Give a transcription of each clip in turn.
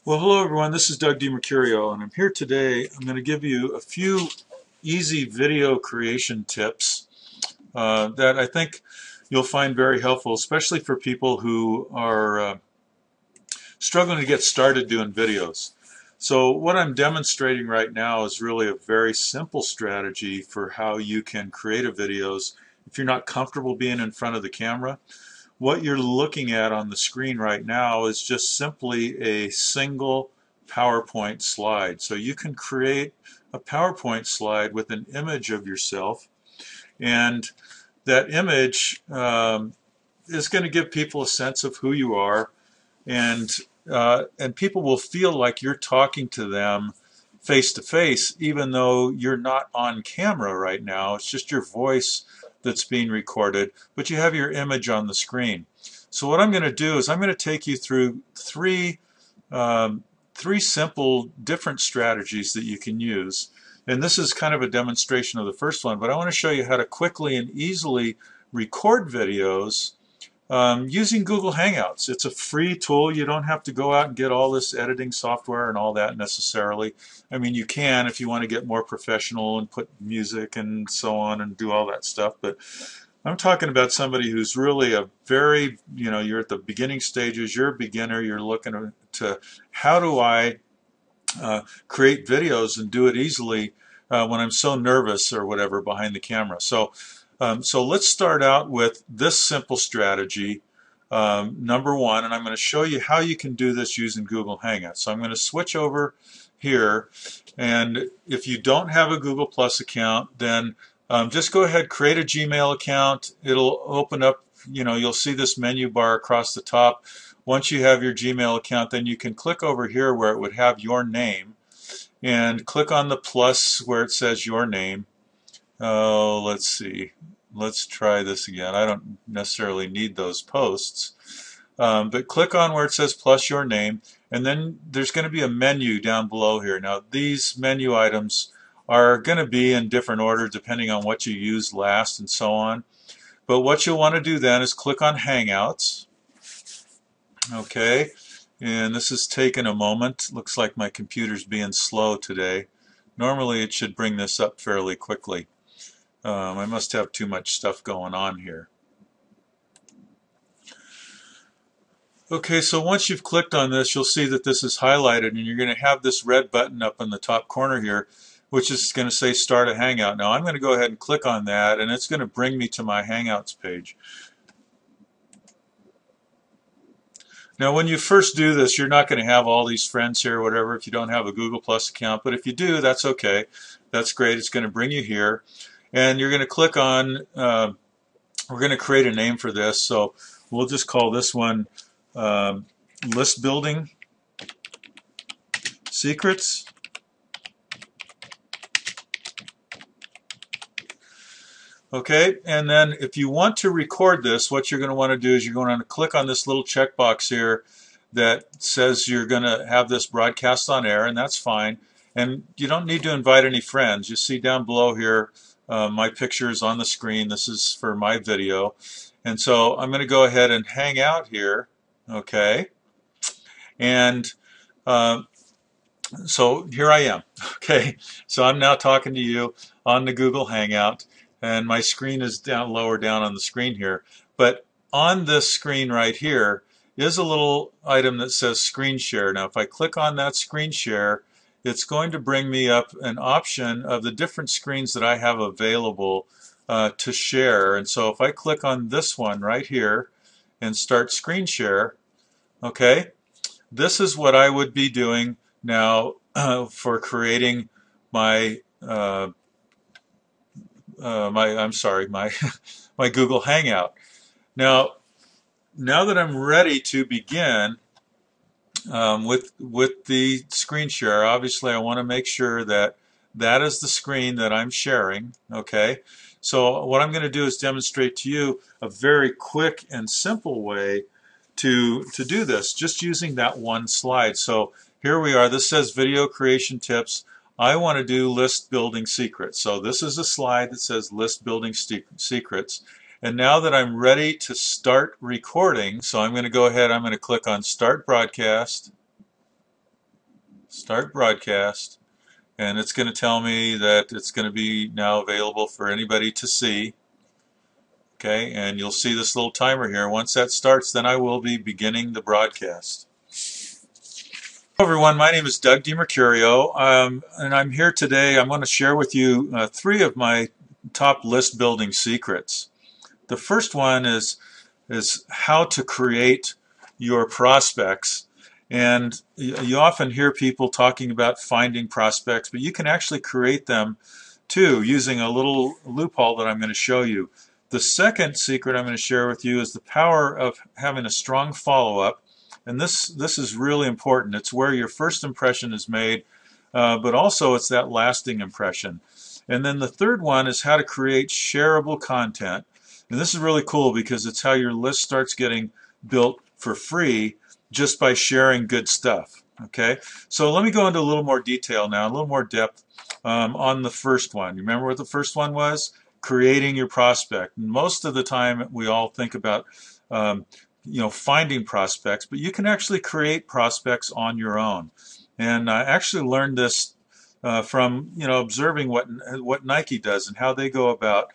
Well, hello everyone. This is Doug DiMercurio, and I'm here today. I'm going to give you a few easy video creation tips that I think you'll find very helpful, especially for people who are struggling to get started doing videos. So what I'm demonstrating right now is really a very simple strategy for how you can create videos if you're not comfortable being in front of the camera. What you're looking at on the screen right now is just simply a single PowerPoint slide. So you can create a PowerPoint slide with an image of yourself, and that image is going to give people a sense of who you are, and people will feel like you're talking to them face to face, even though you're not on camera right now. It's just your voice that's being recorded, but you have your image on the screen. So what I'm going to do is I'm going to take you through three simple different strategies that you can use. And this is kind of a demonstration of the first one, but I want to show you how to quickly and easily record videos using Google Hangouts. It's a free tool. You don't have to go out and get all this editing software and all that necessarily. I mean, you can if you want to get more professional and put music and so on and do all that stuff, but I'm talking about somebody who's really a very, you're at the beginning stages, you're a beginner, you're looking to how do I create videos and do it easily when I'm so nervous or whatever behind the camera. So let's start out with this simple strategy, number one, and I'm going to show you how you can do this using Google Hangouts. So I'm going to switch over here, and if you don't have a Google Plus account, then just go ahead, create a Gmail account. It'll open up, you'll see this menu bar across the top. Once you have your Gmail account, then you can click over here where it would have your name, and click on the plus where it says your name. Oh, let's see. Let's try this again. I don't necessarily need those posts. But click on where it says plus your name, and then there's going to be a menu down below here. Now, these menu items are going to be in different order depending on what you used last and so on. But what you'll want to do then is click on Hangouts. Okay, and this is taking a moment. Looks like my computer's being slow today. Normally it should bring this up fairly quickly. I must have too much stuff going on here. Okay, so once you've clicked on this, you'll see that this is highlighted, and you're going to have this red button up in the top corner here, which is going to say Start a Hangout. Now I'm going to go ahead and click on that, and it's going to bring me to my Hangouts page. Now when you first do this, you're not going to have all these friends here or whatever if you don't have a Google Plus account, but if you do, that's okay. That's great. It's going to bring you here, and you're going to click on, we're going to create a name for this, so we'll just call this one List Building Secrets. Okay, and then if you want to record this, what you're going to want to do is you're going to click on this little checkbox here that says you're going to have this broadcast on air, and that's fine. And you don't need to invite any friends. You see down below here, my picture is on the screen. This is for my video. And so I'm going to go ahead and hang out here, okay? And so here I am, okay? So I'm now talking to you on the Google Hangout, and my screen is lower down on the screen here. But on this screen right here is a little item that says Screenshare. Now if I click on that Screenshare, it's going to bring me up an option of the different screens that I have available to share. And so if I click on this one right here and start Screenshare, okay, this is what I would be doing now for creating my my Google Hangout. Now that I'm ready to begin with the screen share, obviously I want to make sure that that is the screen that I'm sharing. Okay, so what I'm going to do is demonstrate to you a very quick and simple way to do this, just using that one slide. So here we are. This says Video Creation Tips. I want to do List Building Secrets. So this is a slide that says List Building Secrets. And now that I'm ready to start recording, so I'm going to go ahead, I'm going to click on Start Broadcast. Start broadcast. And it's going to tell me that it's going to be now available for anybody to see. Okay, and you'll see this little timer here. Once that starts, then I will be beginning the broadcast. Hello everyone, my name is Doug DiMercurio, and I'm here today. I'm going to share with you 3 of my top list building secrets. The first one is how to create your prospects. And you often hear people talking about finding prospects, but you can actually create them too using a little loophole that I'm going to show you. The second secret I'm going to share with you is the power of having a strong follow-up. And this is really important. It's where your first impression is made, but also it's that lasting impression. And then the third one is how to create shareable content. And this is really cool because it's how your list starts getting built for free just by sharing good stuff. Okay, so let me go into a little more detail now, a little more depth on the first one. You remember what the first one was? Creating your prospect. And most of the time we all think about finding prospects, but you can actually create prospects on your own. And I actually learned this from observing what Nike does and how they go about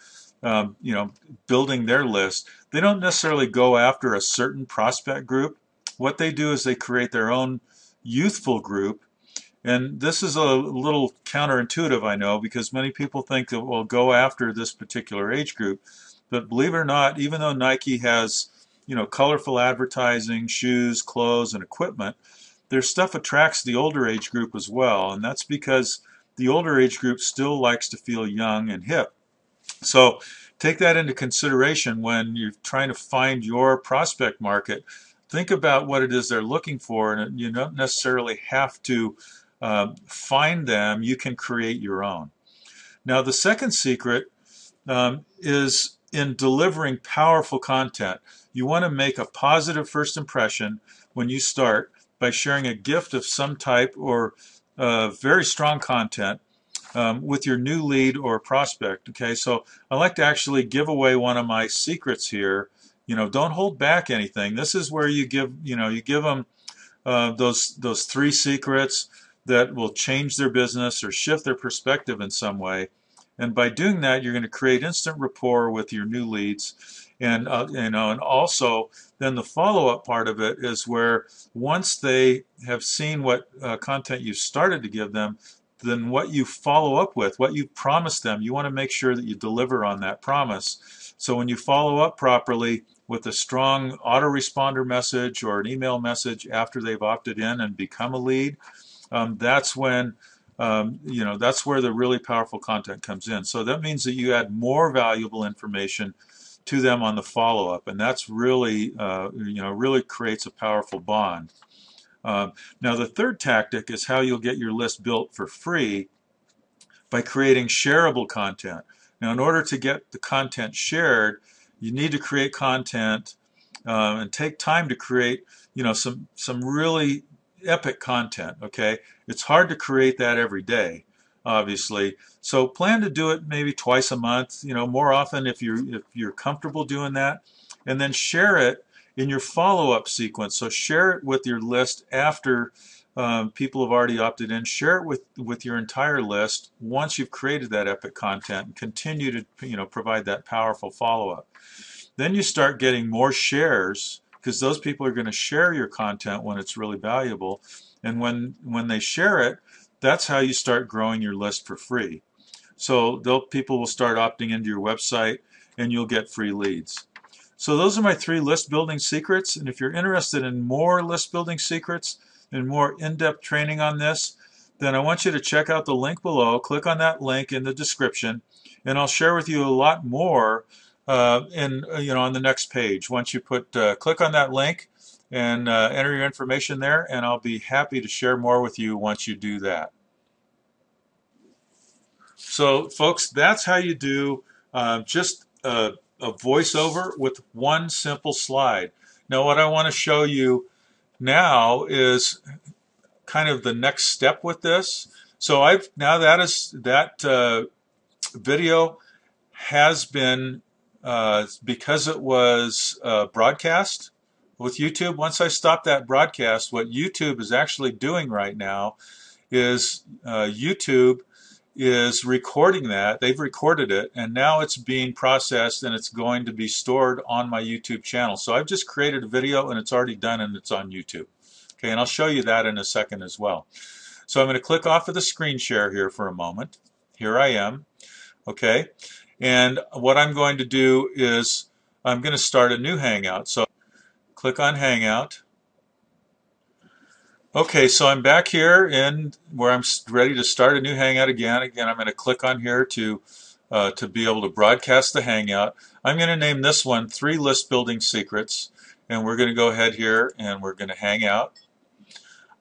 building their list. They don't necessarily go after a certain prospect group. What they do is they create their own youthful group. And this is a little counterintuitive, I know, because many people think that we'll go after this particular age group. But believe it or not, even though Nike has colorful advertising, shoes, clothes, and equipment, their stuff attracts the older age group as well. And that's because the older age group still likes to feel young and hip. So take that into consideration when you're trying to find your prospect market. Think about what it is they're looking for, and you don't necessarily have to find them. You can create your own. Now, the second secret is in delivering powerful content. You want to make a positive first impression when you start by sharing a gift of some type or very strong content with your new lead or prospect. Okay, so I like to actually give away one of my secrets here. Don't hold back anything. This is where you give them those 3 secrets that will change their business or shift their perspective in some way. And by doing that, you're going to create instant rapport with your new leads. And and also then the follow-up part of it is where once they have seen what content you've started to give them, then what you follow up with, what you promised them, you want to make sure that you deliver on that promise. So when you follow up properly with a strong autoresponder message or an email message after they've opted in and become a lead, that's when that's where the really powerful content comes in. So that means that you add more valuable information to them on the follow-up, and that's really really creates a powerful bond. Now the third tactic is how you'll get your list built for free by creating shareable content. Now in order to get the content shared, you need to create content and take time to create some really epic content. Okay, it's hard to create that every day, obviously. So plan to do it maybe twice a month. More often if you're comfortable doing that, and then share it in your follow-up sequence. So share it with your list after people have already opted in. Share it with your entire list once you've created that epic content, and continue to provide that powerful follow-up. Then you start getting more shares, because those people are going to share your content when it's really valuable. And when they share it, that's how you start growing your list for free. So people will start opting into your website, and you'll get free leads. So those are my 3 list building secrets. And if you're interested in more list building secrets and more in-depth training on this, then I want you to check out the link below. Click on that link in the description, and I'll share with you a lot more on the next page. Once you click on that link and enter your information there, and I'll be happy to share more with you once you do that. So folks, that's how you do just a voiceover with one simple slide. Now what I want to show you now is kind of the next step with this. So that video has been because it was broadcast with YouTube. Once I stop that broadcast, what YouTube is actually doing right now is YouTube is recording that. They've recorded it, and now it's being processed, and it's going to be stored on my YouTube channel. So I've just created a video, and it's already done, and it's on YouTube. Okay, and I'll show you that in a second as well. So I'm going to click off of the screen share here for a moment. Here I am. Okay, and what I'm going to do is I'm going to start a new Hangout. So click on Hangout. Okay, so I'm back here in where I'm ready to start a new Hangout again. Again, I'm going to click on here to be able to broadcast the Hangout. I'm going to name this one 3 List Building Secrets, and we're going to go ahead here and we're going to hang out.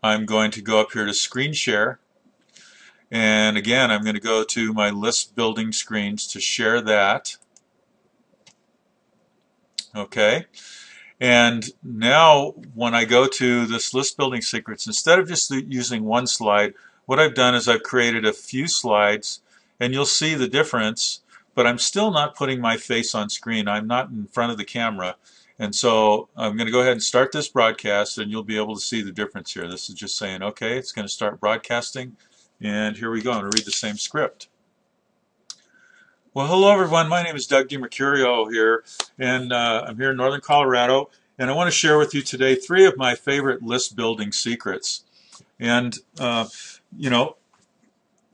I'm going to go up here to Screen Share, and again, I'm going to go to my list building screens to share that. Okay. And now when I go to this list building secrets, instead of just using one slide, what I've done is I've created a few slides, and you'll see the difference, but I'm still not putting my face on screen. I'm not in front of the camera. And so I'm going to go ahead and start this broadcast, and you'll be able to see the difference here. This is just saying, okay, it's going to start broadcasting, and here we go. I'm going to read the same script. Well, hello everyone. My name is Doug DiMercurio here, and I'm here in Northern Colorado, and I want to share with you today 3 of my favorite list building secrets. And you know,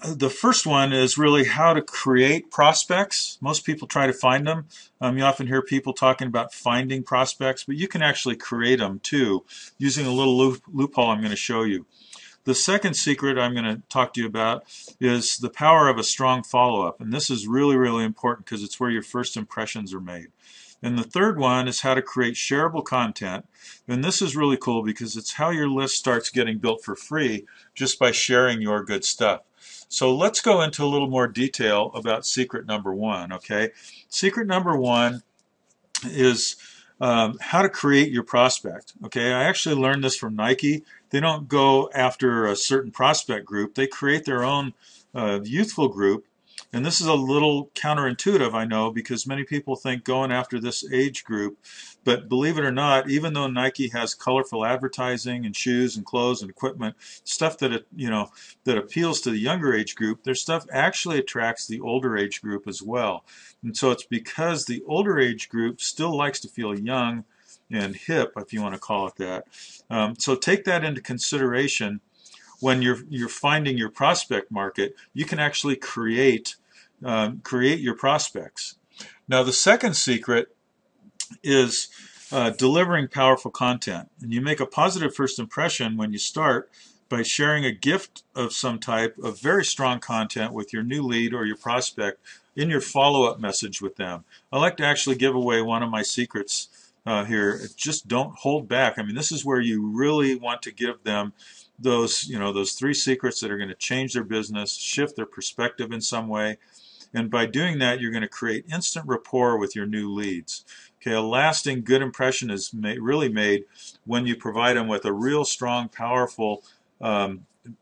the first one is really how to create prospects. Most people try to find them. You often hear people talking about finding prospects, but you can actually create them too using a little loophole I'm going to show you. The second secret I'm going to talk to you about is the power of a strong follow-up. And this is really, really important because it's where your first impressions are made. And the third one is how to create shareable content. And this is really cool because it's how your list starts getting built for free just by sharing your good stuff. So let's go into a little more detail about secret number 1. Okay, secret number 1 is how to create your prospect. Okay, I actually learned this from Nike. They don't go after a certain prospect group. They create their own youthful group. And this is a little counterintuitive, I know, because many people think going after this age group. But believe it or not, even though Nike has colorful advertising and shoes and clothes and equipment, stuff that that appeals to the younger age group, their stuff actually attracts the older age group as well. And so it's because the older age group still likes to feel young and hip, if you want to call it that. So take that into consideration when you're finding your prospect market. You can actually create your prospects. Now the second secret is delivering powerful content, and you make a positive first impression when you start by sharing a gift of some type of very strong content with your new lead or your prospect in your follow-up message with them. I like to actually give away one of my secrets here. Just don't hold back. I mean, this is where you really want to give them those 3 secrets that are going to change their business, shift their perspective in some way. And by doing that, you're going to create instant rapport with your new leads. Okay, a lasting good impression is really made when you provide them with a real strong, powerful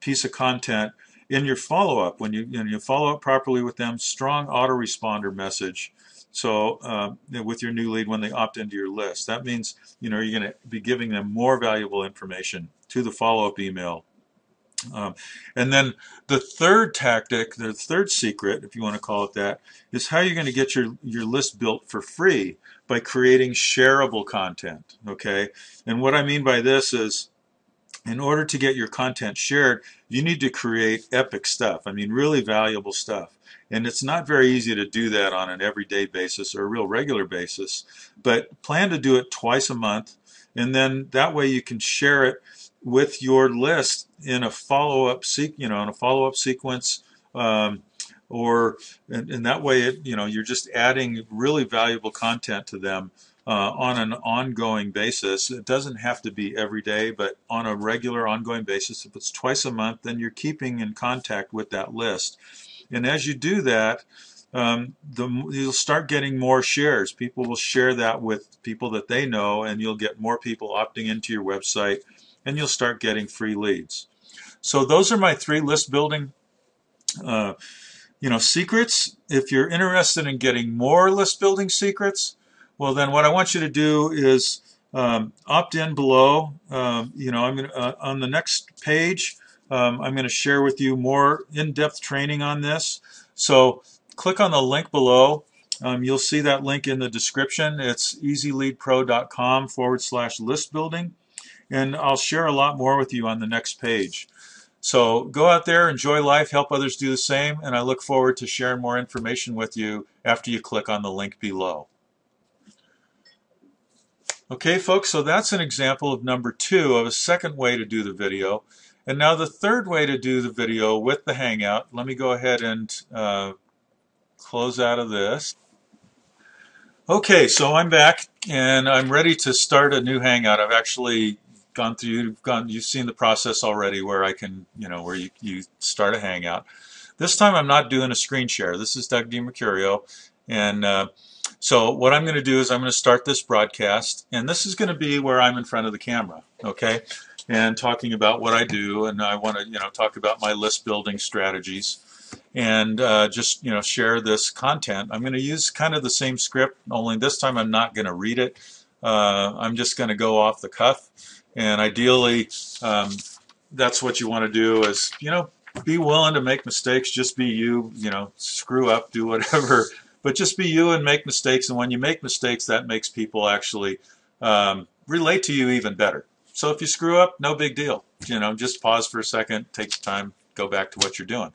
piece of content in your follow-up. When you follow up properly with them, strong autoresponder message. So with your new lead when they opt into your list, that means you're going to be giving them more valuable information to the follow-up email. And then the third tactic, the third secret, if you want to call it that, is how you're going to get your list built for free by creating shareable content. Okay, and what I mean by this is, in order to get your content shared, you need to create epic stuff. I mean, really valuable stuff. And it's not very easy to do that on an everyday basis or a real regular basis, but plan to do it twice a month, and then that way you can share it with your list in a follow-up sequence, or that way you're just adding really valuable content to them on an ongoing basis. It doesn't have to be every day, but on a regular ongoing basis. If it's twice a month, then you're keeping in contact with that list. And as you do that, you'll start getting more shares. People will share that with people that they know, and you'll get more people opting into your website, and you'll start getting free leads. So those are my 3 list building secrets. If you're interested in getting more list building secrets, well, then what I want you to do is opt in below. I'm going on the next page. I'm going to share with you more in-depth training on this. So click on the link below. You'll see that link in the description. It's easyleadpro.com/list building. And I'll share a lot more with you on the next page. So go out there, enjoy life, help others do the same, and I look forward to sharing more information with you after you click on the link below. Okay, folks, so that's an example of number 2 of a second way to do the video. And now the third way to do the video with the Hangout. Let me go ahead and close out of this. Okay, so I'm back and I'm ready to start a new Hangout. I've actually you've seen the process already where I can, where you start a Hangout. This time I'm not doing a screen share. This is Doug DiMercurio, and so what I'm going to do is I'm going to start this broadcast, and this is going to be where I'm in front of the camera, okay, and talking about what I do, and I want to, talk about my list building strategies, and just, share this content. I'm going to use kind of the same script, only this time I'm not going to read it. I'm just going to go off the cuff. And ideally, that's what you want to do is, be willing to make mistakes. Just be you, screw up, do whatever. But just be you and make mistakes. And when you make mistakes, that makes people actually relate to you even better. So if you screw up, no big deal. Just pause for a second, take some time, go back to what you're doing.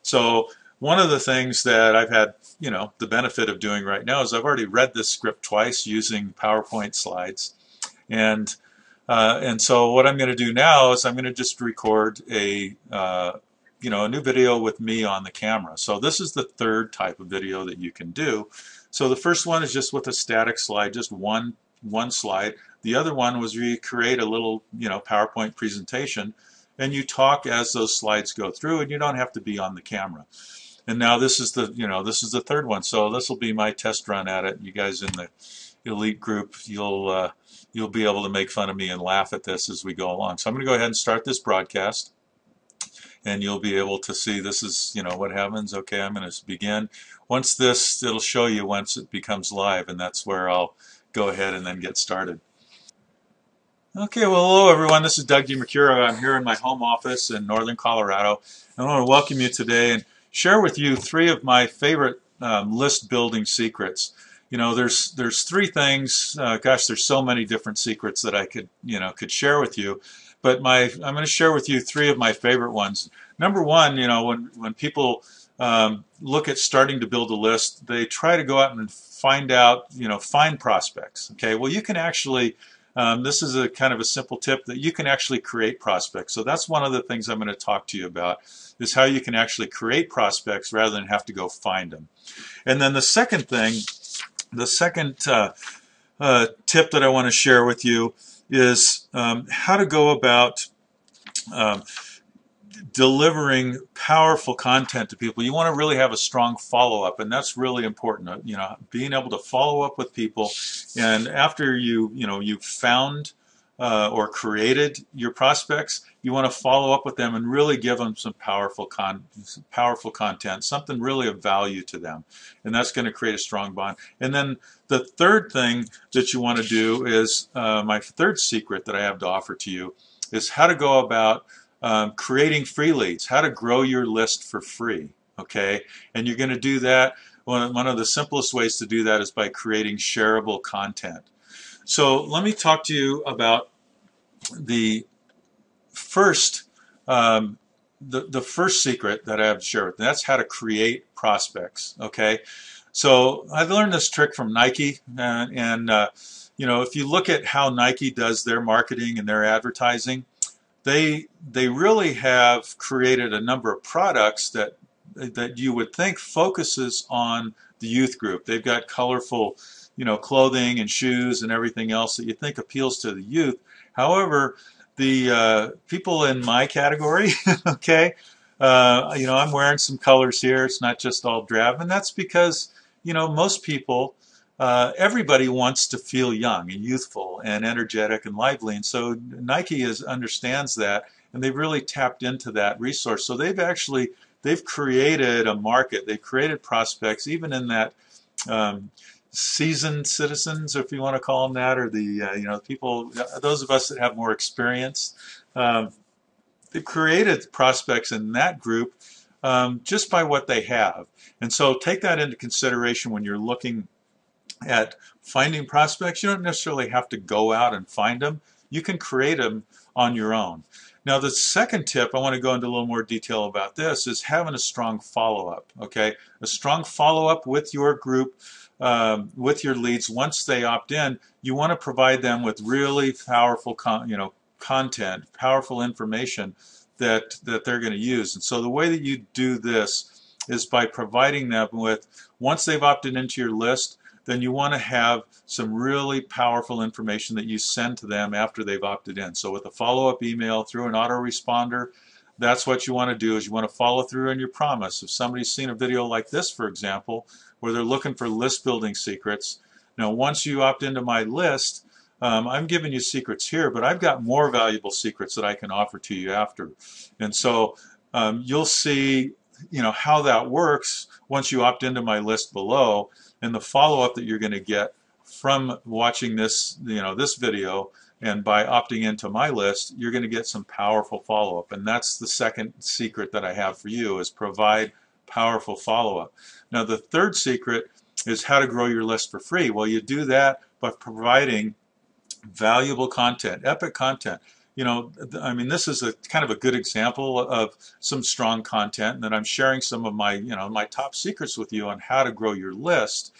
So one of the things that I've had, the benefit of doing right now is I've already read this script twice using PowerPoint slides. And so what I'm going to do now is I'm going to just record a new video with me on the camera. So this is the third type of video that you can do. So the first one is just with a static slide, just one slide. The other one was where you create a little PowerPoint presentation and you talk as those slides go through, and you don't have to be on the camera. And now this is the third one. So this will be my test run at it. You guys in the elite group, you'll be able to make fun of me and laugh at this as we go along. So I'm going to go ahead and start this broadcast, and you'll be able to see this is what happens. Okay, I'm going to begin. Once it'll show you once it becomes live, and that's where I'll go ahead and then get started. Okay, well, hello everyone. This is Doug DiMercurio. I'm here in my home office in northern Colorado. I want to welcome you today and share with you 3 of my favorite list building secrets. There's 3 things. Gosh, there's so many different secrets that I could share with you. But I'm going to share with you 3 of my favorite ones. Number 1, when people look at starting to build a list, they try to go out and find prospects. Okay, well, you can actually. This is a kind of a simple tip that you can actually create prospects. So that's one of the things I'm going to talk to you about, is how you can actually create prospects rather than have to go find them. And then the second thing. The second tip that I want to share with you is how to go about delivering powerful content to people. You want to really have a strong follow-up, and that's really important. Being able to follow up with people, and after you've found or created your prospects, you want to follow up with them and really give them some powerful content, something really of value to them, and that's going to create a strong bond. And then the third thing that you want to do is my third secret that I have to offer to you is how to go about creating free leads, how to grow your list for free. Okay, and you're going to do that. One of the simplest ways to do that is by creating shareable content. So let me talk to you about the first first secret that I have to share with you. That's how to create prospects. Okay, so I learned this trick from Nike, and if you look at how Nike does their marketing and their advertising, they really have created a number of products that you would think focuses on the youth group. They've got colorful clothing and shoes and everything else that you think appeals to the youth. However, the people in my category, okay, I'm wearing some colors here. It's not just all drab, and that's because most people, everybody wants to feel young and youthful and energetic and lively, and so Nike understands that, and they've really tapped into that resource. So they've created a market. They've created prospects, even in that seasoned citizens, if you want to call them that, or the people, those of us that have more experience. created prospects in that group just by what they have. And so take that into consideration when you're looking at finding prospects. You don't necessarily have to go out and find them. You can create them on your own. Now, the second tip, I want to go into a little more detail about this, is having a strong follow-up, okay? A strong follow-up with your group, with your leads. Once they opt in, you want to provide them with really powerful content, powerful information that they're going to use. And so the way that you do this is by providing them with, once they've opted into your list, then you want to have some really powerful information that you send to them after they've opted in. So with a follow-up email through an autoresponder, that's what you want to do, is you want to follow through on your promise. If somebody's seen a video like this, for example, where they're looking for list building secrets, now once you opt into my list, I'm giving you secrets here, but I've got more valuable secrets that I can offer to you after. And so you'll see how that works once you opt into my list below, and the follow-up that you're going to get from watching this, this video, and by opting into my list, you're going to get some powerful follow-up. And that's the second secret that I have for you, is provide powerful follow-up. Now, the third secret is how to grow your list for free. Well, you do that by providing valuable content, epic content. I mean, this is a kind of a good example of some strong content, and that I'm sharing some of my, my top secrets with you on how to grow your list.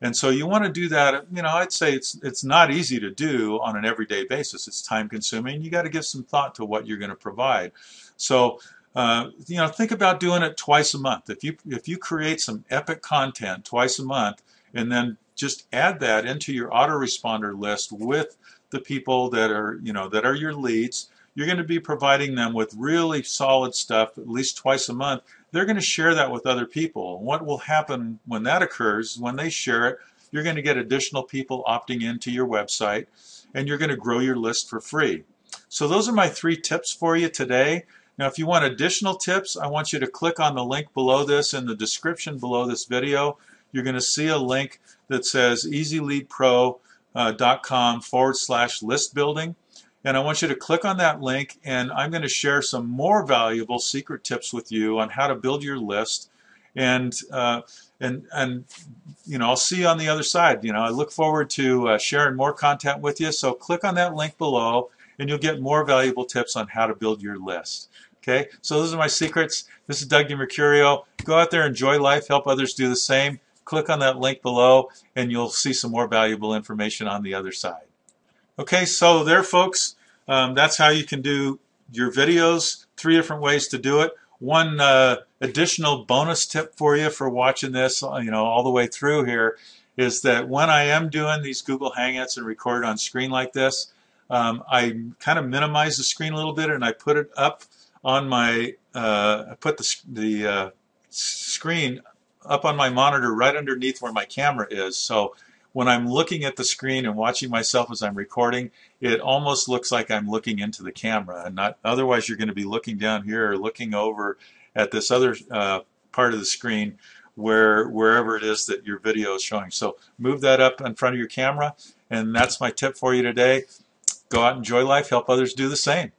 And so you want to do that. I'd say it's not easy to do on an everyday basis. It's time consuming. You got to give some thought to what you're going to provide. So, think about doing it twice a month. If you create some epic content twice a month, and then just add that into your autoresponder list with the people that are, that are your leads, you're going to be providing them with really solid stuff at least twice a month. They're going to share that with other people. And what will happen when that occurs, when they share it, you're going to get additional people opting into your website, and you're going to grow your list for free. So those are my 3 tips for you today. Now, if you want additional tips, I want you to click on the link below this in the description below this video. You're going to see a link that says easyleadpro.com/list building. And I want you to click on that link, and I'm going to share some more valuable secret tips with you on how to build your list. And I'll see you on the other side. I look forward to sharing more content with you. So click on that link below, and you'll get more valuable tips on how to build your list. Okay, so those are my secrets. This is Doug DiMercurio. Go out there, enjoy life, help others do the same. Click on that link below, and you'll see some more valuable information on the other side. Okay, so there, folks, that's how you can do your videos. 3 different ways to do it. One additional bonus tip for you for watching this, all the way through here, is that when I am doing these Google Hangouts and record on screen like this, I kind of minimize the screen a little bit, and I put it up on my, I put the screen up on my monitor right underneath where my camera is. So when I'm looking at the screen and watching myself as I'm recording, it almost looks like I'm looking into the camera, and not otherwise you're going to be looking down here or looking over at this other part of the screen wherever it is that your video is showing. So move that up in front of your camera, and that's my tip for you today. Go out and enjoy life, help others do the same.